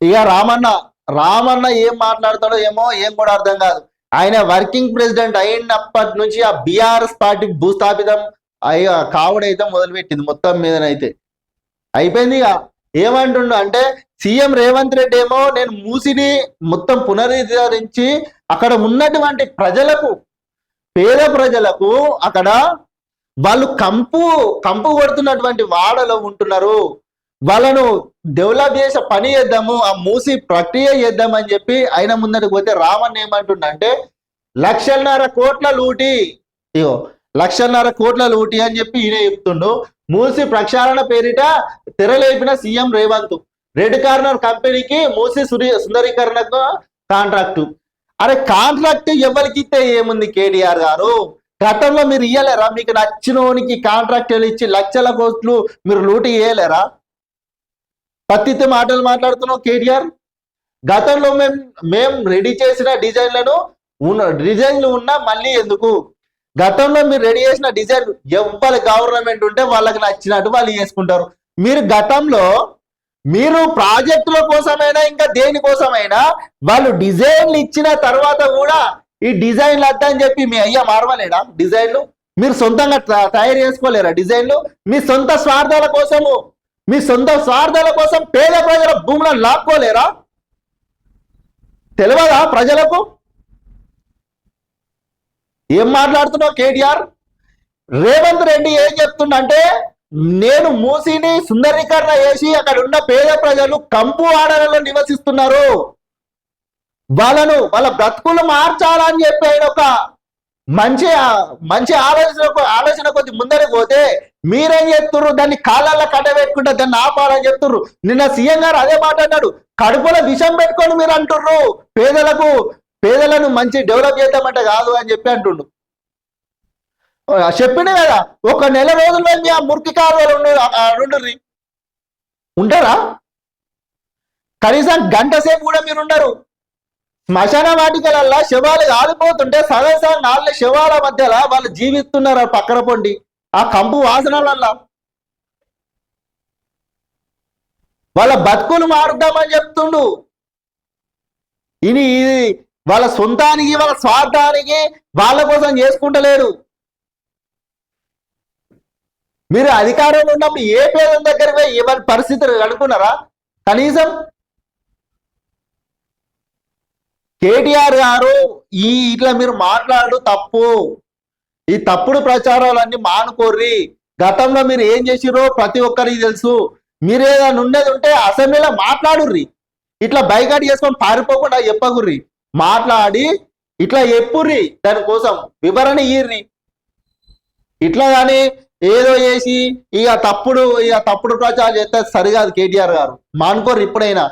ఇక రామన్న రామన్న ఏం మాట్లాడతాడో ఏమో ఏం కూడా అర్థం కాదు. ఆయన వర్కింగ్ ప్రెసిడెంట్ అయినప్పటి నుంచి ఆ బీఆర్ఎస్ పార్టీ భూస్థాపితం అయ్యా కావుడైతే మొదలుపెట్టింది మొత్తం మీదనైతే అయిపోయింది. ఇక ఏమంటుండు అంటే సీఎం రేవంత్ రెడ్డి ఏమో నేను మూసిని మొత్తం పునరుద్ధరించి అక్కడ ఉన్నటువంటి ప్రజలకు, పేద ప్రజలకు అక్కడ వాళ్ళు కంపు కంపు కొడుతున్నటువంటి వాడలో ఉంటున్నారు, వాళ్ళను డెవలప్ చేసే పని చేద్దాము, ఆ మూసి ప్రక్రియ చేద్దామని చెప్పి ఆయన ముందరికి పోతే రామన్ ఏమంటుండంటే 1,50,000 కోట్ల లూటి, ఇగో 1,50,000 కోట్ల లూటి అని చెప్పి ఈయన చెప్తుండు. మూసి ప్రక్షాళన పేరిట తెరలేపిన సీఎం రేవంత్, రెడ్ కార్నర్ కంపెనీకి మూసి సుందరీకరణకు కాంట్రాక్టు. అరే కాంట్రాక్ట్ ఎవరికి ఇస్తే ఏముంది కేటీఆర్ గారు? గతంలో మీరు ఇయ్యలేరా? మీకు నచ్చినోనికి కాంట్రాక్టులు ఇచ్చి లక్షల కోట్లు మీరు లూటి ఇయ్యలేరా? పత్తితో మాటలు మాట్లాడుతున్నాం కేటీఆర్. గతంలో మేము రెడీ చేసిన డిజైన్లు ఉన్నా మళ్ళీ ఎందుకు? గతంలో మీరు రెడీ చేసిన డిజైన్ ఎవ్వరి గవర్నమెంట్ ఉంటే వాళ్ళకి నచ్చినట్టు వాళ్ళు చేసుకుంటారు. మీరు గతంలో మీరు ప్రాజెక్టుల కోసమైనా ఇంకా దేనికోసమైనా వాళ్ళు డిజైన్లు ఇచ్చిన తర్వాత కూడా ఈ డిజైన్లు వద్దని చెప్పి మీ అయ్యా మారవలేడా? డిజైన్లు మీరు సొంతంగా తయారు చేసుకోలేరా? డిజైన్లు మీ సొంత స్వార్థాల కోసం పేద ప్రజల భూములను లాక్కోలేరా? తెలియదా ప్రజలకు? ఏం మాట్లాడుతున్నావు కేటీఆర్? రేవంత్ రెడ్డి ఏం చెప్తుండంటే నేను మూసిని సుందరీకరణ చేసి అక్కడ ఉన్న పేద ప్రజలు కంపు ఆడలలో నివసిస్తున్నారు, వాళ్ళ బ్రతుకులు మార్చాలని చెప్పి ఆయన ఒక మంచి ఆలోచన కొద్ది ముందరికి పోతే మీరేం చెప్తుర్రు? దాన్ని కాళ్ళల్లో కట్టబెట్టుకుంటే దాన్ని ఆపాలని చెప్తుర్రు. నిన్న సీఎం గారు అదే మాట అన్నాడు, కడుపులో విషం పెట్టుకొని మీరు అంటుర్రు పేదలను మంచి డెవలప్ చేద్దామంటే కాదు అని చెప్పి అంటుండు. చెప్పిండే కదా, ఒక నెల రోజుల్లో మీ ఆ మురికి కాలువలు ఉండుర్రి, ఉంటారా? కనీసం గంట సేపు కూడా మీరు ఉండరు. శ్మశాన వాటికలల్లా శవాలు ఆడిపోతుంటే సగం 4 శవాల మధ్యలో వాళ్ళు జీవిస్తున్నారు పక్కన పొండి ఆ కంపు వాసనలల్లా. వాళ్ళ బతుకులు మారుద్దామని చెప్తుండు. ఇది వాళ్ళ సొంతానికి వాళ్ళ స్వార్థానికి వాళ్ళ కోసం చేసుకుంటలేరు. మీరు అధికారంలో ఉన్నప్పుడు ఏ పేదల దగ్గర పోయి ఎవరి పరిస్థితులు అనుకున్నారా? కనీసం కేటీఆర్ గారు ఇట్లా మీరు మాట్లాడు తప్పు, ఈ తప్పుడు ప్రచారాలన్నీ మానుకోర్రి. గతంలో మీరు ఏం చేసిరో ప్రతి ఒక్కరికి తెలుసు. మీరు ఏదైనా ఉండేది ఉంటే అసెంబ్లీలో మాట్లాడుర్రి, ఇట్లా బైకాట్ చేసుకొని పారిపోకుండా చెప్పకుర్రి. మాట్లాడి ఇట్లా చెప్పుర్రి, దానికోసం వివరణ ఇయ్యిర్రి. ఇట్లా కానీ ఏదో చేసి ఇక తప్పుడు ప్రచారం చేస్తే సరికాదు కేటీఆర్ గారు, మానుకోర్రి ఇప్పుడైనా.